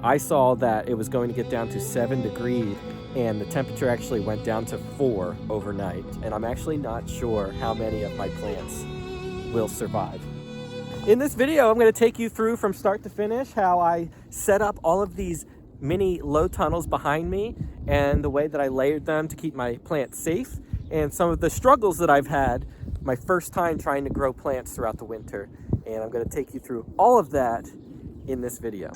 I saw that it was going to get down to 7 degrees and the temperature actually went down to 4 overnight. And I'm actually not sure how many of my plants will survive. In this video, I'm going to take you through from start to finish how I set up all of these mini low tunnels behind me and the way that I layered them to keep my plants safe, and some of the struggles that I've had my first time trying to grow plants throughout the winter. And I'm going to take you through all of that in this video.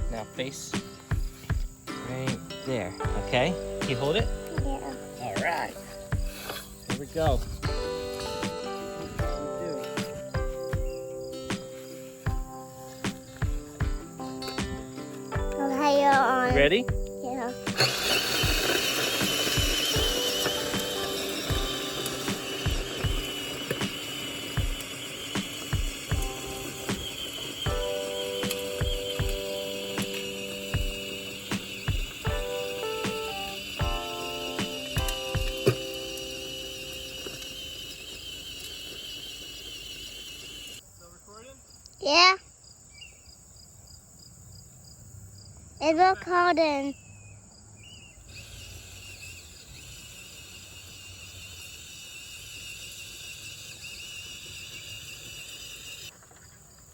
Now face right there, okay? Can you hold it? Yeah. All right, here we go. Okay, you're on. Ready? Yeah. Yeah. It's recording.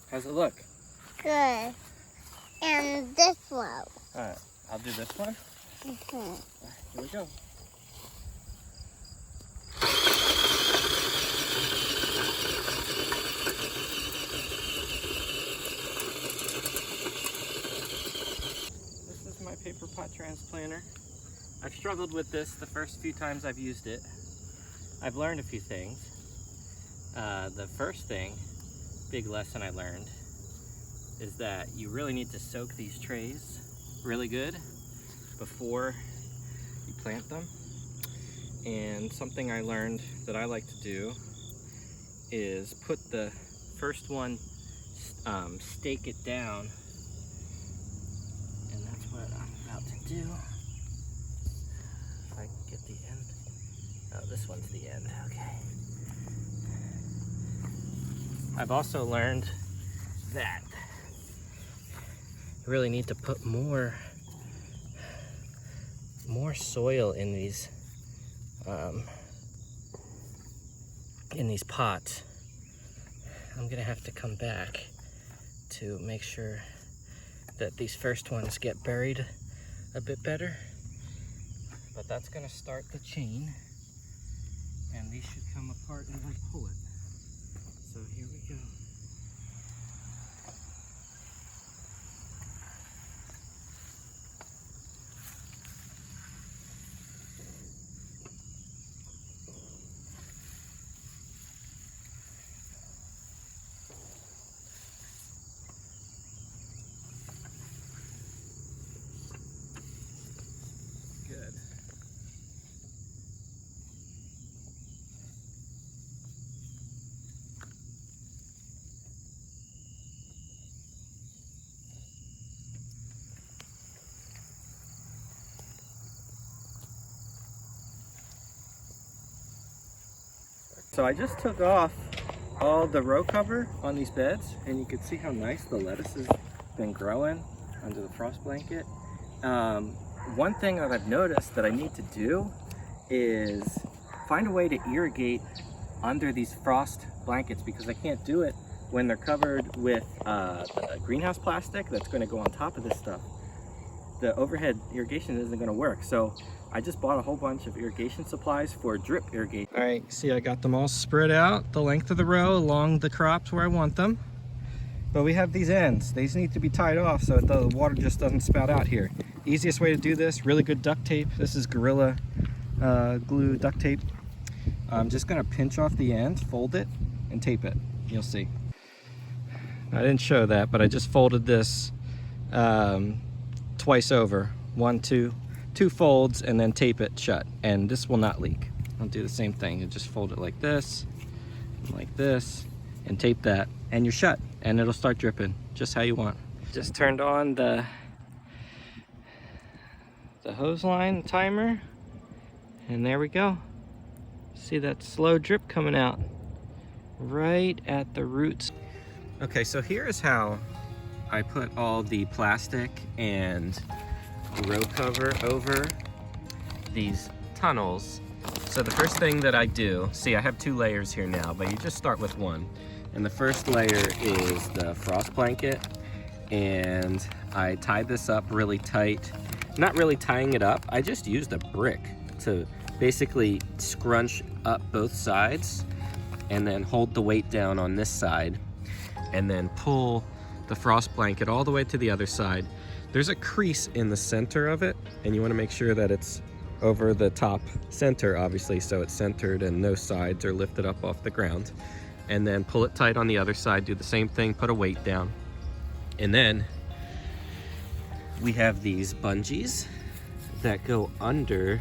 How's it look? Good. And this one. All right, I'll do this one. Mm-hmm. Here we go. This is my paper pot transplanter. I've struggled with this the first few times I've used it. I've learned a few things. The first thing, big lesson I learned, is that you really need to soak these trays really good before you plant them. And something I learned that I like to do is put the first one, stake it down, and that's what I'm about to do. If I can get the end. Oh, this one's the end, okay. I've also learned that you really need to put more soil in these pots. I'm gonna have to come back to make sure that these first ones get buried a bit better. But that's gonna start the chain, and these should come apart as I pull it. So here we go. Good. So I just took off all the row cover on these beds, and you can see how nice the lettuce has been growing under the frost blanket. One thing that I've noticed that I need to do is find a way to irrigate under these frost blankets, because I can't do it when they're covered with the greenhouse plastic that's going to go on top of this stuff. The overhead irrigation isn't going to work. So I just bought a whole bunch of irrigation supplies for drip irrigation. All right, see, I got them all spread out the length of the row along the crops where I want them. But we have these ends. These need to be tied off so that the water just doesn't spout out here. Easiest way to do this, really good duct tape. This is Gorilla Glue duct tape. I'm just gonna pinch off the end, fold it, and tape it. You'll see. I didn't show that, but I just folded this twice over. Two folds, and then tape it shut, and this will not leak. I'll do the same thing. You just fold it like this, and tape that, and you're shut, and it'll start dripping just how you want. Just turned on the hose line timer, and there we go. See that slow drip coming out right at the roots. Okay, so here is how I put all the plastic and row cover over these tunnels. So the first thing that I do, see, I have 2 layers here now, but you just start with one. And the first layer is the frost blanket, and I tied this up really tight. Not really tying it up, I just used a brick to basically scrunch up both sides and then hold the weight down on this side, and then pull the frost blanket all the way to the other side. There's a crease in the center of it, and you want to make sure that it's over the top center, obviously, so it's centered and no sides are lifted up off the ground. And then pull it tight on the other side, do the same thing, put a weight down. And then we have these bungees that go under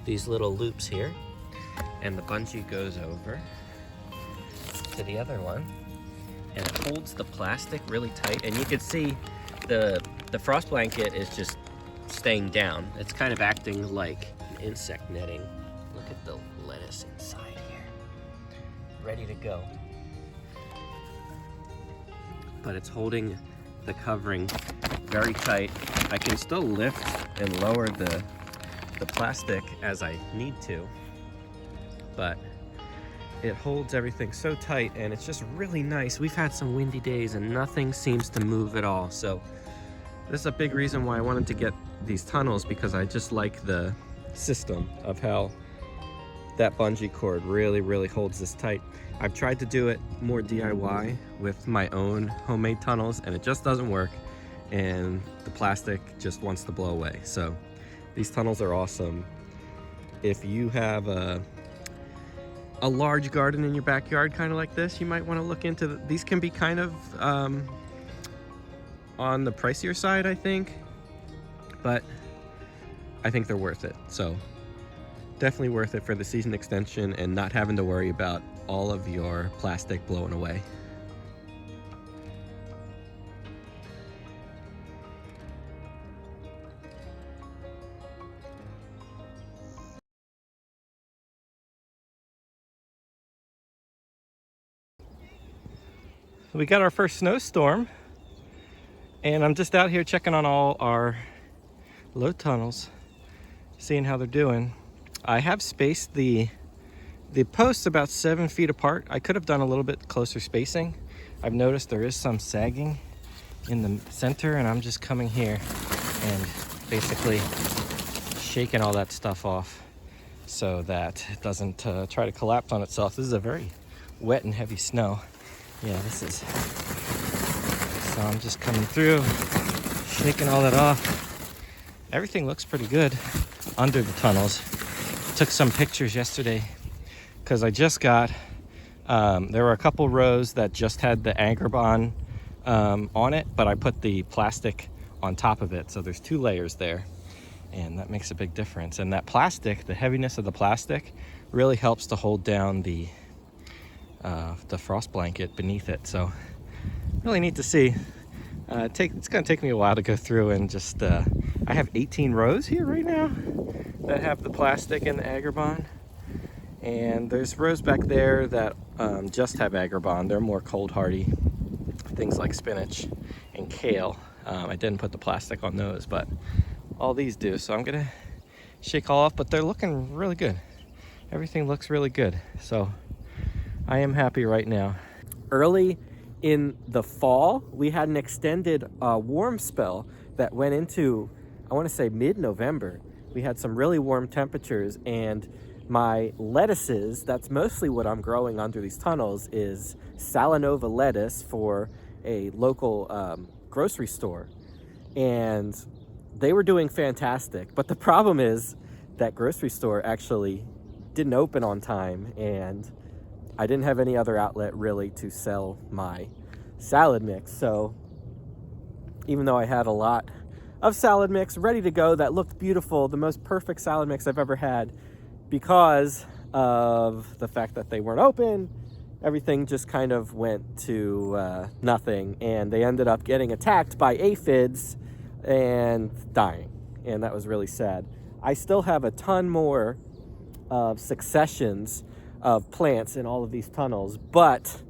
these little loops here, and the bungee goes over to the other one, and it holds the plastic really tight, and you can see the frost blanket is just staying down. It's kind of acting like an insect netting. Look at the lettuce inside here, ready to go. But it's holding the covering very tight. I can still lift and lower the plastic as I need to, but it holds everything so tight, and it's just really nice. We've had some windy days and nothing seems to move at all. So this is a big reason why I wanted to get these tunnels, because I just like the system of how that bungee cord really holds this tight. I've tried to do it more DIY with my own homemade tunnels, and it just doesn't work, and the plastic just wants to blow away. So these tunnels are awesome. If you have a large garden in your backyard, kind of like this, you might want to look into these. Can be kind of on the pricier side, I think, but I think they're worth it. So definitely worth it for the season extension and not having to worry about all of your plastic blowing away. We got our first snowstorm, and I'm just out here checking on all our low tunnels, seeing how they're doing. I have spaced the posts about 7 feet apart. I could have done a little bit closer spacing. I've noticed there is some sagging in the center, and I'm just coming here and basically shaking all that stuff off so that it doesn't try to collapse on itself. This is a very wet and heavy snow. Yeah, this is. So I'm just coming through, shaking all that off. Everything looks pretty good under the tunnels. Took some pictures yesterday because I just got, there were a couple rows that just had the Agrabah on it, but I put the plastic on top of it. So there's 2 layers there, and that makes a big difference. And that plastic, the heaviness of the plastic really helps to hold down the frost blanket beneath it. So really neat to see. It's gonna take me a while to go through and just, I have 18 rows here right now that have the plastic and the Agrabah. And there's rows back there that just have Agrabah. They're more cold hardy. Things like spinach and kale. I didn't put the plastic on those, but all these do. So I'm gonna shake all off, but they're looking really good. Everything looks really good. So I am happy right now. Early in the fall, we had an extended warm spell that went into, I want to say, mid-November. We had some really warm temperatures, and my lettuces, that's mostly what I'm growing under these tunnels, is Salanova lettuce for a local grocery store. And they were doing fantastic. But the problem is that grocery store actually didn't open on time, and I didn't have any other outlet really to sell my salad mix. So even though I had a lot of salad mix ready to go that looked beautiful, the most perfect salad mix I've ever had, because of the fact that they weren't open, everything just kind of went to nothing, and they ended up getting attacked by aphids and dying, and that was really sad. I still have a ton more of successions of plants in all of these tunnels, but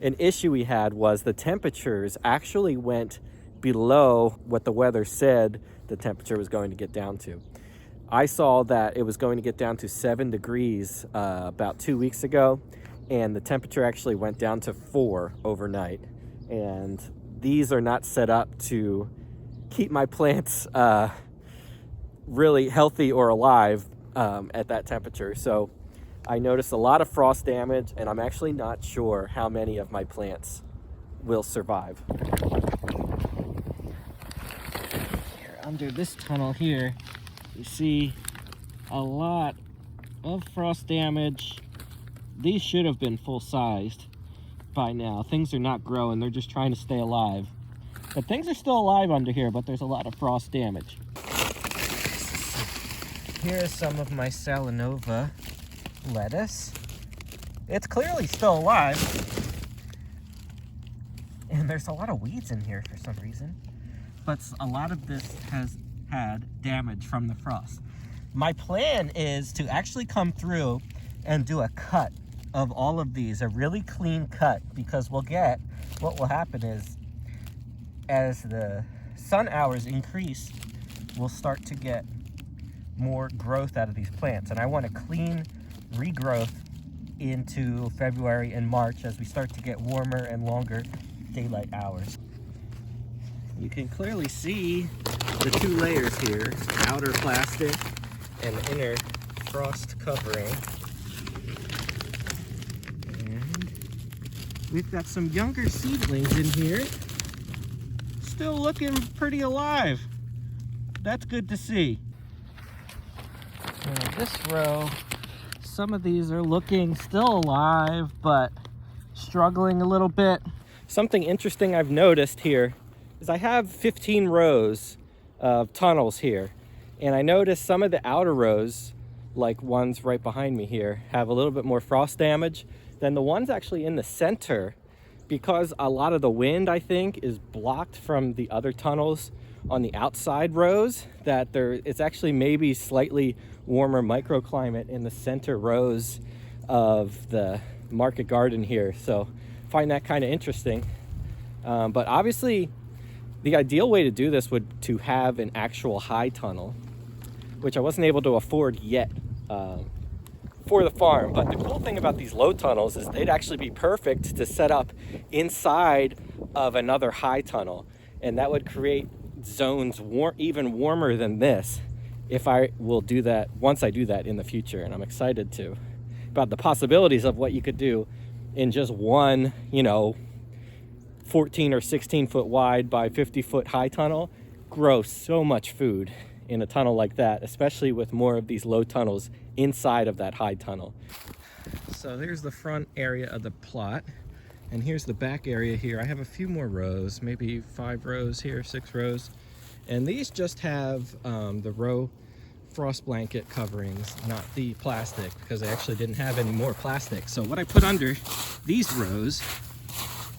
an issue we had was the temperatures actually went below what the weather said the temperature was going to get down to. I saw that it was going to get down to 7 degrees about 2 weeks ago, and the temperature actually went down to 4 overnight. And these are not set up to keep my plants really healthy or alive at that temperature. So I noticed a lot of frost damage, and I'm actually not sure how many of my plants will survive. Here, under this tunnel here, you see a lot of frost damage. These should have been full-sized by now. Things are not growing, they're just trying to stay alive. But things are still alive under here, but there's a lot of frost damage. Here is some of my Salanova lettuce. It's clearly still alive. And there's a lot of weeds in here for some reason. But a lot of this has had damage from the frost. My plan is to actually come through and do a cut of all of these, a really clean cut, because what will happen is, as the sun hours increase, we'll start to get more growth out of these plants. And I want a clean regrowth into February and March as we start to get warmer and longer daylight hours. You can clearly see the 2 layers here, outer plastic and inner frost covering. And we've got some younger seedlings in here, still looking pretty alive. That's good to see. And this row, some of these are looking still alive, but struggling a little bit. Something interesting I've noticed here is I have 15 rows of tunnels here, and I noticed some of the outer rows, like ones right behind me here, have a little bit more frost damage than the ones actually in the center, because a lot of the wind, I think, is blocked from the other tunnels on the outside rows, that it's actually maybe slightly warmer microclimate in the center rows of the market garden here. So find that kind of interesting. But obviously the ideal way to do this would to have an actual high tunnel, which I wasn't able to afford yet for the farm. But the cool thing about these low tunnels is they'd actually be perfect to set up inside of another high tunnel, and that would create zones even warmer than this if I will do that once I do that in the future. And I'm excited about the possibilities of what you could do in just one, 14 or 16 foot wide by 50 foot high tunnel. Grow so much food in a tunnel like that, especially with more of these low tunnels inside of that high tunnel. So there's the front area of the plot, and here's the back area here. I have a few more rows, maybe 5 rows here, 6 rows, and these just have the row frost blanket coverings, not the plastic, because I actually didn't have any more plastic. So what I put under these rows,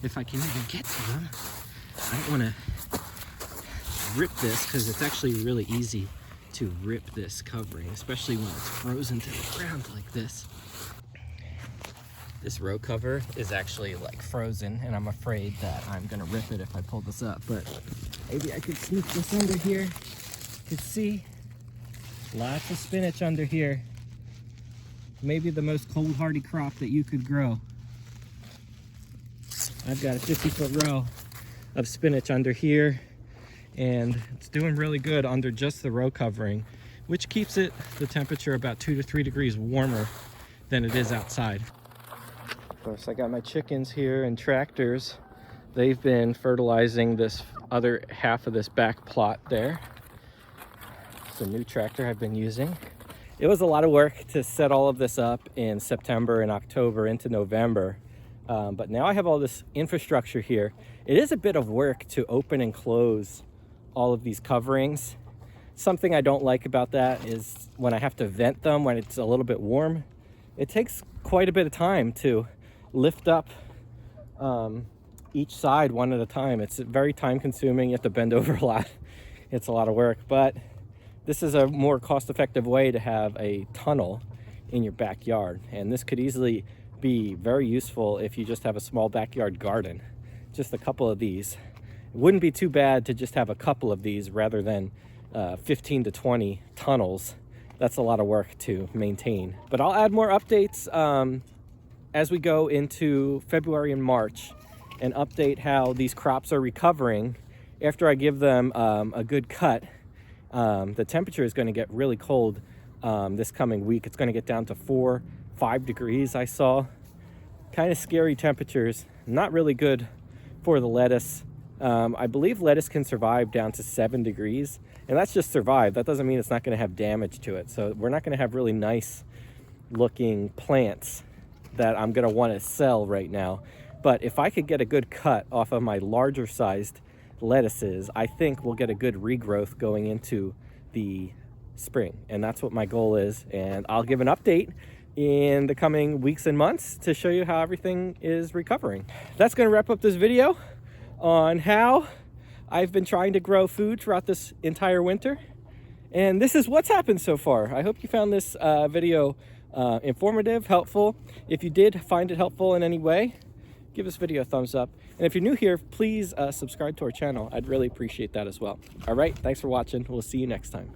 if I can even get to them, I don't want to rip this because it's actually really easy to rip this covering, especially when it's frozen to the ground like this. This row cover is actually like frozen, and I'm afraid that I'm gonna rip it if I pull this up, but maybe I could sneak this under here. You can see lots of spinach under here. Maybe the most cold hardy crop that you could grow. I've got a 50-foot row of spinach under here, and it's doing really good under just the row covering, which keeps the temperature about 2 to 3 degrees warmer than it is outside. Of course, I got my chickens here and tractors. They've been fertilizing this other half of this back plot there. It's a new tractor I've been using. It was a lot of work to set all of this up in September and October into November. But now I have all this infrastructure here. It is a bit of work to open and close all of these coverings. Something I don't like about that is when I have to vent them when it's a little bit warm. It takes quite a bit of time to lift up each side one at a time. It's very time consuming. You have to bend over a lot. It's a lot of work, but this is a more cost-effective way to have a tunnel in your backyard. And this could easily be very useful if you just have a small backyard garden. Just a couple of these. It wouldn't be too bad to just have a couple of these rather than 15 to 20 tunnels. That's a lot of work to maintain. But I'll add more updates as we go into February and March and update how these crops are recovering after I give them a good cut. The temperature is going to get really cold this coming week. It's going to get down to 4-5 degrees, I saw. Kind of scary temperatures. Not really good for the lettuce. I believe lettuce can survive down to 7 degrees, and that's just survive. That doesn't mean it's not going to have damage to it. So we're not going to have really nice looking plants that I'm going to want to sell right now. But if I could get a good cut off of my larger sized lettuces, I think we'll get a good regrowth going into the spring. And that's what my goal is. And I'll give an update in the coming weeks and months to show you how everything is recovering. That's going to wrap up this video on how I've been trying to grow food throughout this entire winter. And this is what's happened so far. I hope you found this video informative, helpful. If you did find it helpful in any way, give this video a thumbs up. And if you're new here, please subscribe to our channel. I'd really appreciate that as well. All right, thanks for watching. We'll see you next time.